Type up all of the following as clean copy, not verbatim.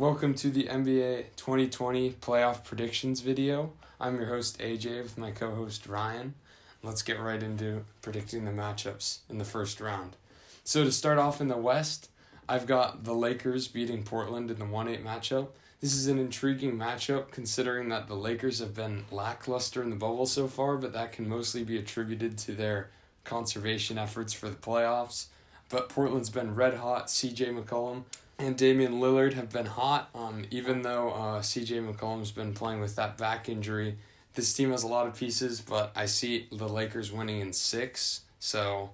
Welcome to the NBA 2020 playoff predictions video. I'm your host AJ with my co-host Ryan. Let's get right into predicting the matchups in the first round. So to start off in the West, I've got the Lakers beating Portland in the 1-8 matchup. This is an intriguing matchup considering that the Lakers have been lackluster in the bubble so far, but that can mostly be attributed to their conservation efforts for the playoffs. But Portland's been red hot. CJ McCollum and Damian Lillard have been hot. Even though CJ McCollum's been playing with that back injury, this team has a lot of pieces, but I see the Lakers winning in 6. So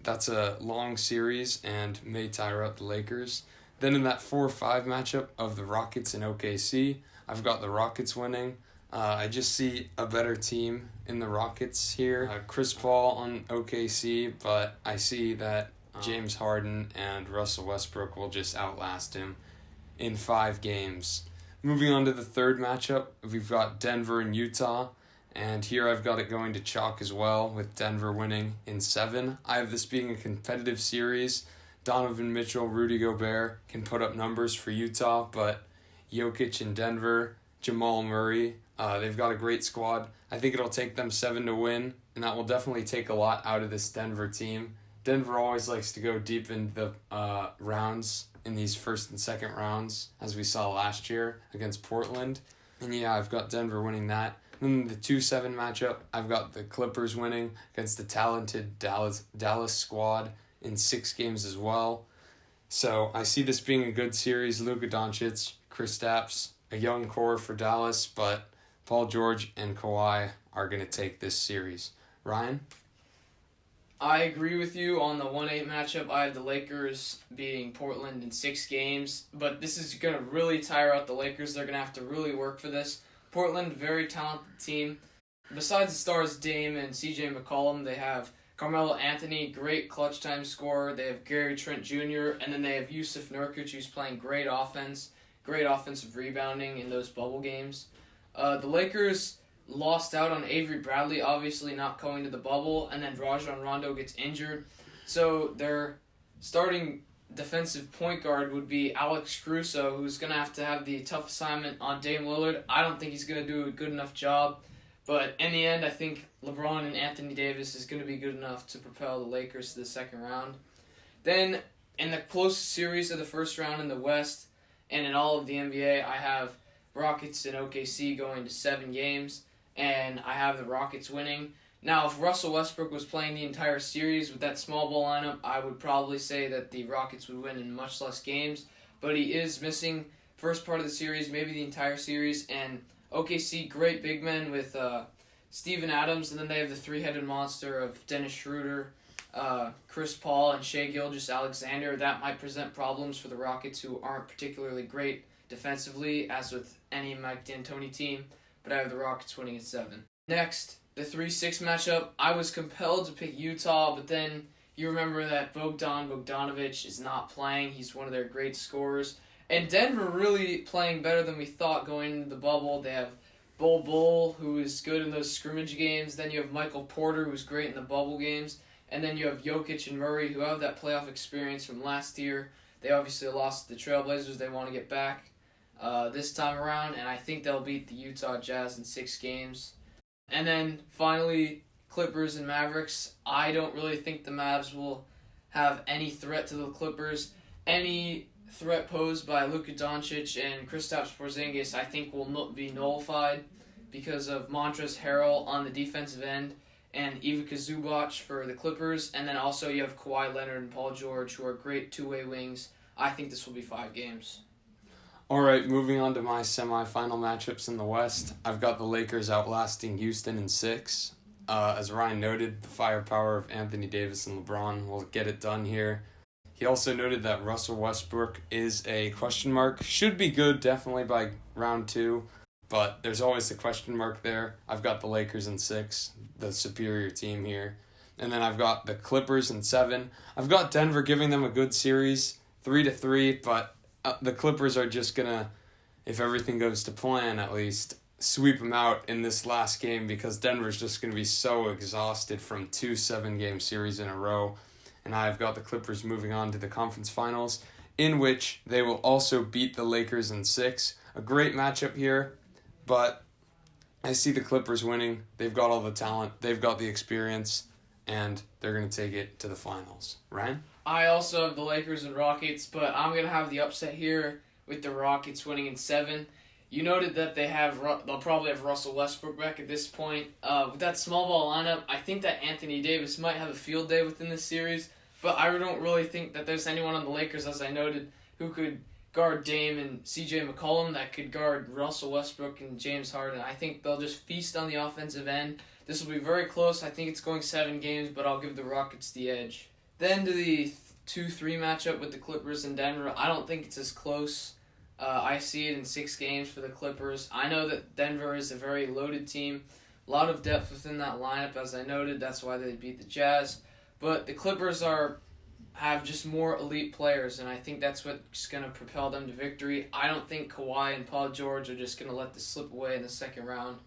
that's a long series and may tire out the Lakers. Then in that 4-5 matchup of the Rockets and OKC, I've got the Rockets winning. I just see a better team in the Rockets here. Chris Paul on OKC, but I see that James Harden and Russell Westbrook will just outlast him in 5 games. Moving on to the third matchup, we've got Denver and Utah. And here I've got it going to chalk as well, with Denver winning in 7. I have this being a competitive series. Donovan Mitchell, Rudy Gobert can put up numbers for Utah, but Jokic and Denver, Jamal Murray, they've got a great squad. I think it'll take them 7 to win, and that will definitely take a lot out of this Denver team. Denver always likes to go deep in the rounds in these first and second rounds, as we saw last year against Portland. And yeah, I've got Denver winning that. Then the 2-7 matchup, I've got the Clippers winning against the talented Dallas squad in 6 games as well. So I see this being a good series. Luka Doncic, Kristaps, a young core for Dallas, but Paul George and Kawhi are going to take this series. Ryan? I agree with you on the 1-8 matchup. I have the Lakers beating Portland in 6 games, but this is going to really tire out the Lakers. They're going to have to really work for this. Portland, very talented team. Besides the stars Dame and CJ McCollum, they have Carmelo Anthony, great clutch time scorer. They have Gary Trent Jr., and then they have Yusuf Nurkic, who's playing great offense, great offensive rebounding in those bubble games. The Lakers lost out on Avery Bradley, obviously not going to the bubble, and then Rajon Rondo gets injured. So their starting defensive point guard would be Alex Caruso, who's going to have the tough assignment on Dame Lillard. I don't think he's going to do a good enough job, but in the end, I think LeBron and Anthony Davis is going to be good enough to propel the Lakers to the second round. Then, in the closest series of the first round in the West, and in all of the NBA, I have Rockets and OKC going to 7 games, and I have the Rockets winning. Now, if Russell Westbrook was playing the entire series with that small ball lineup, I would probably say that the Rockets would win in much less games, but he is missing first part of the series, maybe the entire series, and OKC, great big men with Steven Adams, and then they have the three-headed monster of Dennis Schroeder, Chris Paul, and Shai Gilgeous-Alexander. That might present problems for the Rockets, who aren't particularly great defensively, as with any Mike D'Antoni team, but I have the Rockets winning at 7. Next, the 3-6 matchup. I was compelled to pick Utah, but then you remember that Bogdan Bogdanovic is not playing. He's one of their great scorers. And Denver really playing better than we thought going into the bubble. They have Bol Bol, who is good in those scrimmage games. Then you have Michael Porter, who's great in the bubble games. And then you have Jokic and Murray, who have that playoff experience from last year. They obviously lost to the Trailblazers. They want to get back this time around, and I think they'll beat the Utah Jazz in 6 games. And then finally, Clippers and Mavericks. I don't really think the Mavs will have any threat to the Clippers. Any threat posed by Luka Doncic and Kristaps Porzingis, I think, will be nullified because of Montrezl Harrell on the defensive end and Ivica Zubac for the Clippers. And then also you have Kawhi Leonard and Paul George, who are great two-way wings. I think this will be 5 games. All right, moving on to my semifinal matchups in the West. I've got the Lakers outlasting Houston in 6. As Ryan noted, the firepower of Anthony Davis and LeBron will get it done here. He also noted that Russell Westbrook is a question mark. Should be good, definitely, by round 2, but there's always the question mark there. I've got the Lakers in 6, the superior team here. And then I've got the Clippers in 7. I've got Denver giving them a good series, 3-3, but the Clippers are just going to, if everything goes to plan at least, sweep them out in this last game because Denver's just going to be so exhausted from 2 7-game series in a row. And I've got the Clippers moving on to the conference finals. in which they will also beat the Lakers in 6. A great matchup here, but I see the Clippers winning. They've got all the talent, they've got the experience, and they're going to take it to the finals. Ryan? I also have the Lakers and Rockets, but I'm going to have the upset here with the Rockets winning in 7. You noted that they'll probably have Russell Westbrook back at this point. With that small ball lineup, I think that Anthony Davis might have a field day within this series, but I don't really think that there's anyone on the Lakers, as I noted, who could guard Dame and CJ McCollum that could guard Russell Westbrook and James Harden. I think they'll just feast on the offensive end. This will be very close. I think it's going 7 games, but I'll give the Rockets the edge. Then to the 2-3 matchup with the Clippers and Denver. I don't think it's as close. I see it in 6 games for the Clippers. I know that Denver is a very loaded team. A lot of depth within that lineup, as I noted. That's why they beat the Jazz. But the Clippers have just more elite players, and I think that's what's going to propel them to victory. I don't think Kawhi and Paul George are just going to let this slip away in the second round.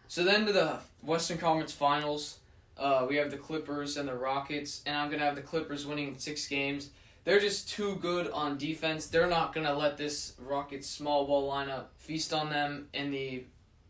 So then to the Western Conference Finals, we have the Clippers and the Rockets, and I'm going to have the Clippers winning 6 games. They're just too good on defense. They're not going to let this Rockets small ball lineup feast on them in a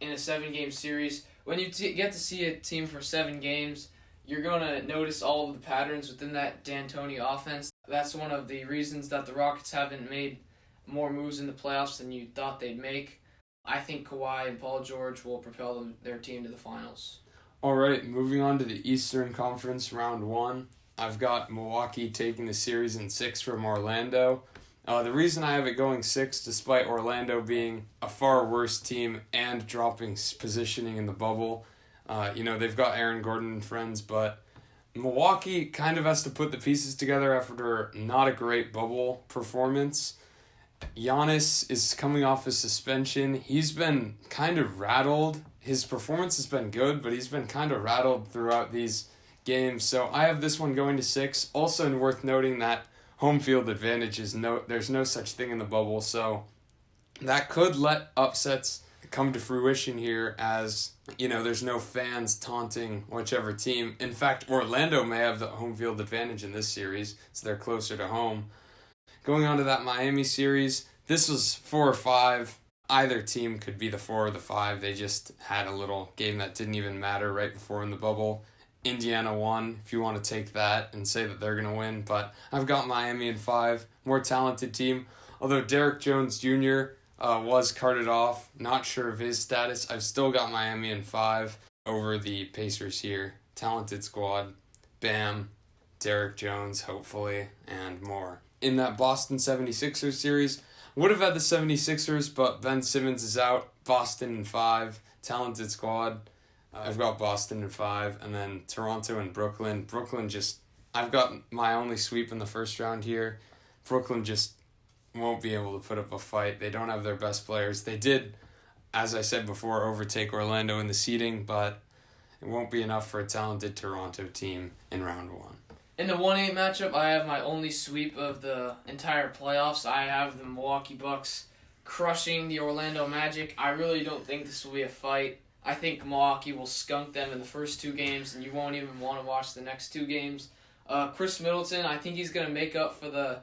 7-game series. When you get to see a team for 7 games, you're going to notice all of the patterns within that D'Antoni offense. That's one of the reasons that the Rockets haven't made more moves in the playoffs than you thought they'd make. I think Kawhi and Paul George will propel their team to the finals. All right, moving on to the Eastern Conference Round 1. I've got Milwaukee taking the series in 6 from Orlando. The reason I have it going 6, despite Orlando being a far worse team and dropping positioning in the bubble, they've got Aaron Gordon and friends, but Milwaukee kind of has to put the pieces together after not a great bubble performance. Giannis is coming off a suspension. He's been kind of rattled. His performance has been good, but he's been kind of rattled throughout these games. So I have this one going to 6. Also worth noting that home field advantage there's no such thing in the bubble, so that could let upsets come to fruition here, as there's no fans taunting whichever team. In fact, Orlando may have the home field advantage in this series, so they're closer to home. Going on to that Miami series, this was 4 or 5. Either team could be the 4 or the 5. They just had a little game that didn't even matter right before in the bubble. Indiana won, if you want to take that and say that they're going to win. But I've got Miami in 5. More talented team. Although Derrick Jones Jr. Was carted off. Not sure of his status. I've still got Miami in 5 over the Pacers here. Talented squad. Bam. Derrick Jones, hopefully, and more. In that Boston 76ers series, would have had the 76ers, but Ben Simmons is out. Boston in 5. Talented squad. I've got Boston in 5, and then Toronto and Brooklyn. I've got my only sweep in the first round here. Brooklyn just won't be able to put up a fight. They don't have their best players. They did, as I said before, overtake Orlando in the seeding, but it won't be enough for a talented Toronto team in round 1. In the 1-8 matchup, I have my only sweep of the entire playoffs. I have the Milwaukee Bucks crushing the Orlando Magic. I really don't think this will be a fight. I think Milwaukee will skunk them in the first 2 games, and you won't even want to watch the next 2 games. Chris Middleton, I think he's going to make up for the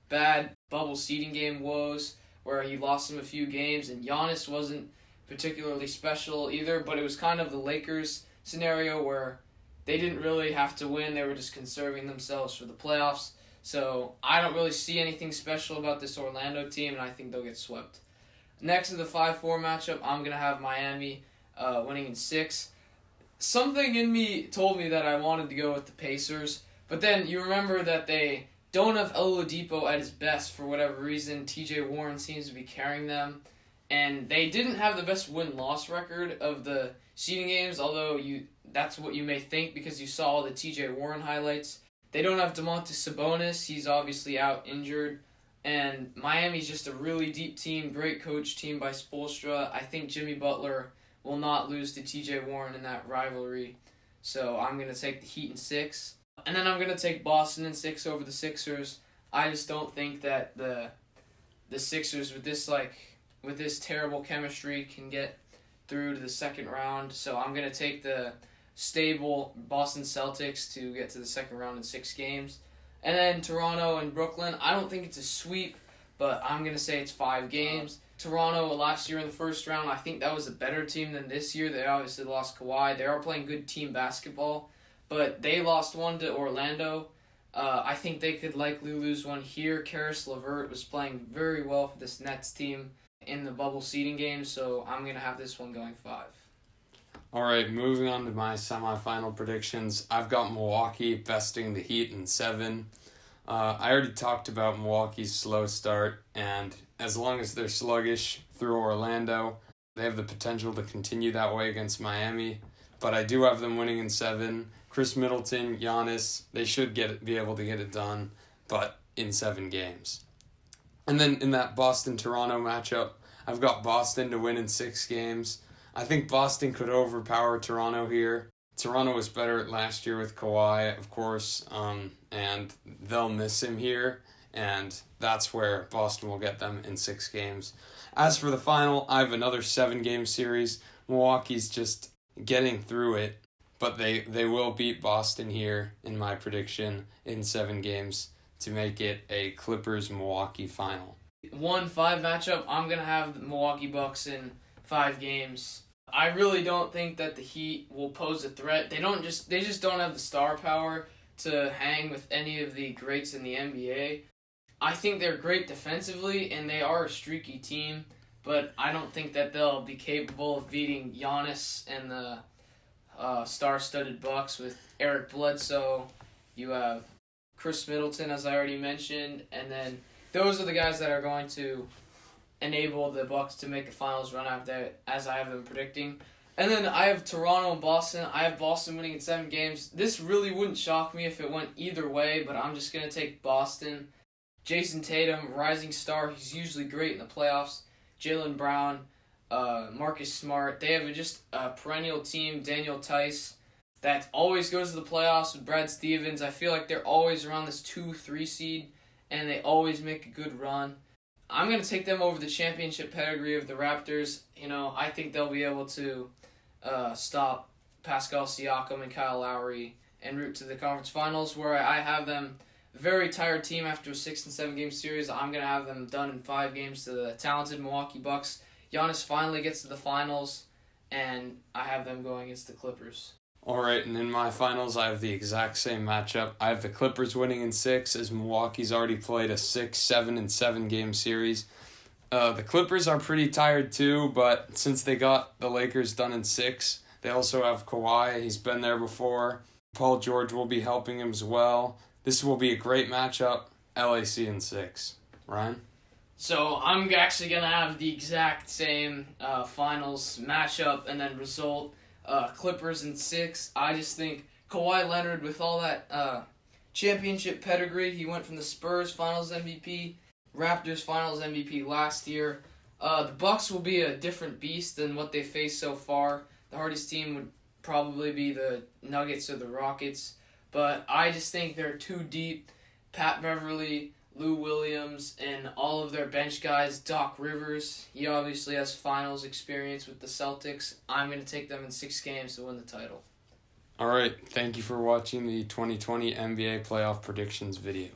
bad bubble seeding game woes where he lost him a few games, and Giannis wasn't particularly special either, but it was kind of the Lakers scenario where they didn't really have to win. They were just conserving themselves for the playoffs. So I don't really see anything special about this Orlando team, and I think they'll get swept. Next to the 5-4 matchup, I'm going to have Miami winning in 6. Something in me told me that I wanted to go with the Pacers, but then you remember that they don't have Oladipo at his best for whatever reason. TJ Warren seems to be carrying them, and they didn't have the best win-loss record of the seeding games, although that's what you may think because you saw all the TJ Warren highlights. They don't have Domantas Sabonis. He's obviously out injured. And Miami's just a really deep team, great coach team by Spoelstra. I think Jimmy Butler will not lose to TJ Warren in that rivalry. So I'm going to take the Heat in 6. And then I'm going to take Boston in 6 over the Sixers. I just don't think that the Sixers with this terrible chemistry can get through to the second round. So I'm going to take the stable Boston Celtics to get to the second round in 6 games. And then Toronto and Brooklyn, I don't think it's a sweep, but I'm going to say it's 5 games. Toronto last year in the first round, I think that was a better team than this year. They obviously lost Kawhi. They are playing good team basketball, but they lost one to Orlando. I think they could likely lose one here. Karis LeVert was playing very well for this Nets team in the bubble seeding game, so I'm going to have this one going 5. All right, moving on to my semifinal predictions. I've got Milwaukee besting the Heat in 7. I already talked about Milwaukee's slow start, and as long as they're sluggish through Orlando, they have the potential to continue that way against Miami. But I do have them winning in 7. Chris Middleton, Giannis, they should be able to get it done, but in 7 games. And then in that Boston-Toronto matchup, I've got Boston to win in 6 games. I think Boston could overpower Toronto here. Toronto was better last year with Kawhi, of course, and they'll miss him here, and that's where Boston will get them in 6 games. As for the final, I have another 7-game series. Milwaukee's just getting through it, but they will beat Boston here in my prediction in 7 games to make it a Clippers-Milwaukee final. 1-5 matchup, I'm going to have the Milwaukee Bucks in 5 games. I really don't think that the Heat will pose a threat. They just don't have the star power to hang with any of the greats in the NBA. I think they're great defensively, and they are a streaky team, but I don't think that they'll be capable of beating Giannis and the star-studded Bucks with Eric Bledsoe. You have Chris Middleton, as I already mentioned, and then those are the guys that are going to enable the Bucks to make a finals run after, as I have them predicting. And then I have Toronto and Boston. I have Boston winning in 7 games. This really wouldn't shock me if it went either way, but I'm just going to take Boston. Jason Tatum, rising star. He's usually great in the playoffs. Jaylen Brown, Marcus Smart. They have just a perennial team. Daniel Tice that always goes to the playoffs with Brad Stevens. I feel like they're always around this 2-3 seed, and they always make a good run. I'm going to take them over the championship pedigree of the Raptors. I think they'll be able to stop Pascal Siakam and Kyle Lowry en route to the conference finals, where I have them a very tired team after a 6 and 7 game series. I'm going to have them done in 5 games to the talented Milwaukee Bucks. Giannis finally gets to the finals, and I have them going against the Clippers. All right, and in my finals, I have the exact same matchup. I have the Clippers winning in 6, as Milwaukee's already played a 6, 7, and 7 game series. The Clippers are pretty tired too, but since they got the Lakers done in 6, they also have Kawhi. He's been there before. Paul George will be helping him as well. This will be a great matchup. LAC in 6. Ryan? So I'm actually going to have the exact same finals matchup and then result. Clippers in 6. I just think Kawhi Leonard, with all that championship pedigree, he went from the Spurs Finals MVP, Raptors Finals MVP last year. The Bucks will be a different beast than what they faced so far. The hardest team would probably be the Nuggets or the Rockets, but I just think they're too deep. Pat Beverly, Lou Williams, and all of their bench guys. Doc Rivers, he obviously has finals experience with the Celtics. I'm going to take them in 6 games to win the title. All right, thank you for watching the 2020 NBA playoff predictions video.